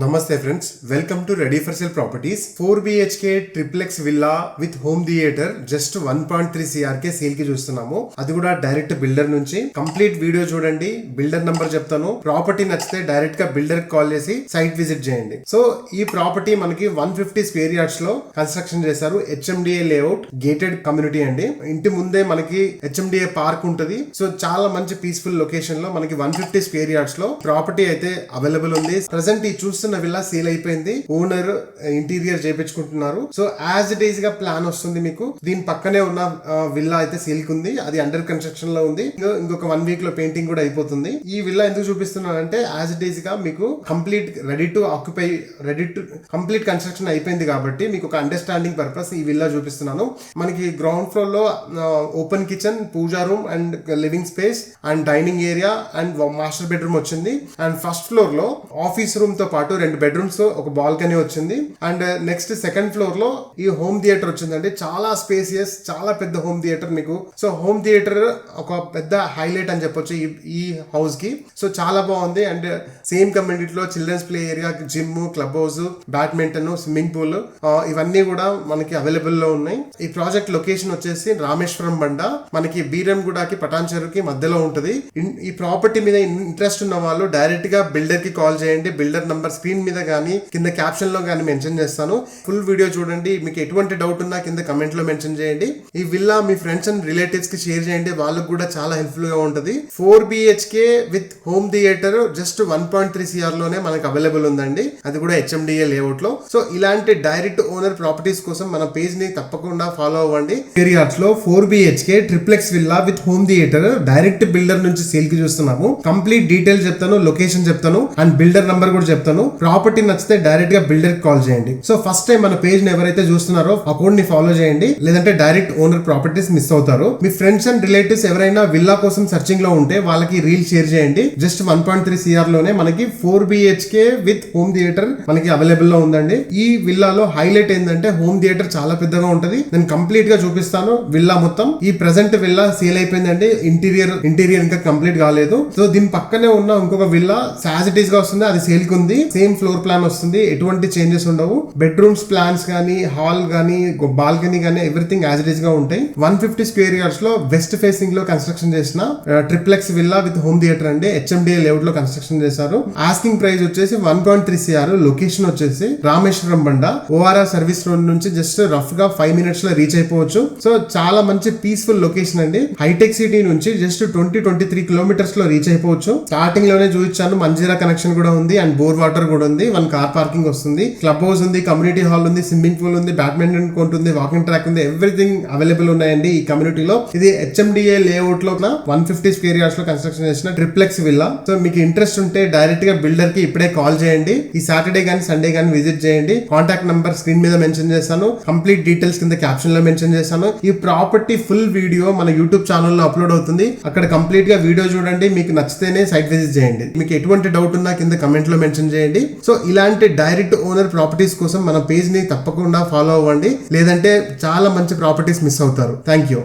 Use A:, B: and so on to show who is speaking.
A: Namaste friends, welcome to Ready for Sale Properties. 4 BHK triplex villa with home theater just 1.3 CR K sale కి చూస్తున్నాము. అది కూడా direct builder నుంచి. Complete video చూడండి, builder number చెప్తాను. Property నచ్చితే direct గా బిల్డర్ కాల్ చేసి సైట్ విజిట్ చేయండి. సో ఈ ప్రాపర్టీ మనకి 150 స్క్వేర్ యార్డ్స్ లో కన్స్ట్రక్షన్ చేశారు. HMDA లేఅవుట్, గేటెడ్ కమ్యూనిటీ అండి. ఇంటి ముందే మనకి HMDA పార్క్ ఉంటది. సో చాలా మంచి పీస్ఫుల్ లొకేషన్ లో మనకి 150 స్క్వేర్ యార్డ్స్ లో ప్రాపర్టీ అయితే అవైలబుల్ ఉంది. ప్రెసెంట్ ఈ చూస్తున్న విల్లా సేల్ అయిపోయింది. ఓనర్ ఇంటీరియర్ చేయించుకుంటున్నారు. సో యాజ్ ఇట్ ఈస్ గా ప్లాన్ వస్తుంది మీకు. దీని పక్కనే ఉన్న విల్లా అయితే సేల్ కి ఉంది. అది అండర్ కన్స్ట్రక్షన్ లో ఉంది. ఇంకొక 1 వీక్ లో పెయింటింగ్ కూడా అయిపోతుంది. ఈ విల్లా ఎందుకు చూపిస్తున్నానంటే యాజ్ ఇట్ ఈస్ గా మీకు complete ready to occupy, complete construction అయిపోయింది కాబట్టి మీకు ఒక అండర్స్టాండింగ్ పర్పస్ ఈ విల్లా చూపిస్తున్నాను. మనకి గ్రౌండ్ ఫ్లోర్ లో open kitchen, puja room and living space and dining area and master bedroom వచ్చింది. అండ్ ఫస్ట్ ఫ్లోర్ లో ఆఫీస్ రూమ్ తో పాటు 2 బెడ్రూమ్స్, ఒక బాల్కనీ వచ్చింది. అండ్ నెక్స్ట్ సెకండ్ ఫ్లోర్ లో ఈ హోమ్ థియేటర్ వచ్చిందండి. చాలా స్పేసియస్, చాలా పెద్ద హోమ్ థియేటర్ మీకు. సో హోమ్ థియేటర్ ఒక పెద్ద హైలైట్ అని చెప్పొచ్చు ఈ హౌస్ కి. సో చాలా బాగుంది. అండ్ సేమ్ కమ్యూనిటీలో children's play area, gym, club house, badminton, swimming pool ఇవన్నీ కూడా మనకి అవైలబుల్ లో ఉన్నాయి. ఈ ప్రాజెక్ట్ లొకేషన్ వచ్చేసి రామేశ్వరం బండ, మనకి బీరంగూడకి పటాన్చెరుకి మధ్యలో ఉంటది. ఈ ప్రాపర్టీ మీద ఇంట్రెస్ట్ ఉన్న వాళ్ళు డైరెక్ట్ గా బిల్డర్ కి కాల్ చేయండి. బిల్డర్ నంబర్ స్క్రీన్ మీద గానీ కింద క్యాప్షన్ లో గానీ మెన్షన్ చేస్తాను. ఫుల్ వీడియో చూడండి. మీకు ఎటువంటి డౌట్ ఉన్నా కింద కమెంట్ లో మెన్షన్ చేయండి. ఈ villa me friends and relatives కి షేర్ చేయండి. వాళ్ళకు కూడా చాలా హెల్ప్ఫుల్ గా ఉంటది. 4 BHK with home theatre just 1.3 CR లోనే మనకు అవైలబుల్ ఉందండి. అది కూడా HMDA లేఅవుట్ లో. సో ఇలాంటి డైరెక్ట్ ఓనర్ ప్రాపర్టీస్ కోసం మన పేజ్ ని తప్పకుండా ఫాలో అవ్వండి. ఏరియాస్ లో 4 BHK triplex villa with home theatre direct builder నుంచి సేల్ కి చూస్తున్నాము. కంప్లీట్ డీటెయిల్స్ చెప్తాను, లొకేషన్ చెప్తాను అండ్ బిల్డర్ నంబర్ కూడా చెప్తాను. ప్రాపర్టీ నచ్చితే డైరెక్ట్ గా బిల్డర్ కాల్ చేయండి. సో ఫస్ట్ టైం మన పేజ్ ని ఎవరైతే చూస్తున్నారో అకౌంట్ ని ఫాలో చేయండి, లేదంటే డైరెక్ట్ ఓనర్ ప్రాపర్టీస్ మిస్ అవుతారు. మీ ఫ్రెండ్స్ అండ్ రిలేటివ్స్ ఎవరైనా విల్లా కోసం సర్చింగ్ లో ఉంటే వాళ్ళకి రీల్ షేర్ చేయండి. జస్ట్ 1.3 CR లోనే మనకి 4 BHK విత్ హోమ్ థియేటర్ మనకి అవైలబుల్ లో ఉందండి. ఈ విల్లాలో హైలైట్ ఏంటంటే హోమ్ థియేటర్ చాలా పెద్దగా ఉంటది. నేను కంప్లీట్ గా చూపిస్తాను విల్లా మొత్తం. ఈ ప్రెసెంట్ విల్లా సేల్ అయిపోయిందండి. ఇంటీరియర్ ఇంకా కంప్లీట్ కాలేదు. సో దీని పక్కనే ఉన్న ఇంకొక విల్లా యాజ్ ఇట్ ఈస్ గా వస్తుంది. అది సేల్ కి ఉంది. సేమ్ ఫ్లోర్ ప్లాన్ వస్తుంది. ఎటువంటి చేంజెస్ ఉండవు. బెడ్రూమ్స్ ప్లాన్స్ గానీ, హాల్ గానీ, బాల్కనీ గానీ ఎవ్రీథింగ్ యాజ్ ఇట్ ఈస్ గా ఉంటాయి. 150 స్క్వేర్ యార్డ్స్ లో వెస్ట్ ఫేసింగ్ లో కన్స్ట్రక్షన్ చేసిన triplex villa with home theatre అండి. HMDA లేఅవుట్ లో కన్స్ట్రక్షన్ చేశారు. ఆస్కింగ్ ప్రైస్ వచ్చేసి 1.3 CR. లొకేషన్ వచ్చేసి రామేశ్వరం బండ. ORR సర్వీస్ రోడ్ నుంచి జస్ట్ రఫ్ గా 5 మినిట్స్ లో రీచ్ అయిపోవచ్చు. సో చాలా మంచి పీస్ఫుల్ లొకేషన్ అండి. హైటెక్ సిటీ నుంచి జస్ట్ 20-23 కిలోమీటర్స్ లో రీచ్ అయిపోవచ్చు. స్టార్టింగ్ లోనే చూపించాను, మంజీరా కనెక్షన్ కూడా ఉంది అండ్ బోర్ వాటర్ కూడా ఉంది. 1 కార్ పార్కింగ్ వస్తుంది. క్లబ్ హౌస్ ఉంది, కమ్యూనిటీ హాల్ ఉంది, స్విమ్మింగ్ పూల్ ఉంది, బ్యాడ్మింటన్ కోర్ట్ ఉంది, వాకింగ్ ట్రాక్ ఉంది. ఎవ్రీథింగ్ అవైలబుల్ ఉన్నాయండి ఈ కమ్యూనిటీలో. ఇది HMDA లేఅవుట్ లో 150 స్క్వేర్ యార్డ్స్ లో కన్స్ట్రక్షన్ చేసిన ట్రిప్లెక్స్ విల్లా. సో మీకు ఇంట్రెస్ట్ ఉంటే డైరెక్ట్ గా బిల్డర్ కి ఇప్పుడే కాల్ చేయండి. ఈ సాటర్డే గానీ సండే గానీ విజిట్ చేయండి. కాంటాక్ట్ నంబర్ స్క్రీన్ మీద మెన్షన్ చేస్తాను. కంప్లీట్ డీటెయిల్స్ కింద క్యాప్షన్ లో మెన్షన్ చేస్తాను. ఈ ప్రాపర్టీ ఫుల్ వీడియో మన యూట్యూబ్ ఛానల్ లో అప్లోడ్ అవుతుంది. అక్కడ కంప్లీట్ గా వీడియో చూడండి. మీకు నచ్చితేనే సైట్ విజిట్ చేయండి. మీకు ఎటువంటి డౌట్ ఉన్నా కింద కమెంట్ లో మెన్షన్ చేయండి. సో ఇలాంటి డైరెక్ట్ ఓనర్ ప్రాపర్టీస్ కోసం మన పేజ్ ని తప్పకుండా ఫాలో అవ్వండి, లేదంటే చాలా మంచి ప్రాపర్టీస్ మిస్ అవుతారు. Thank you.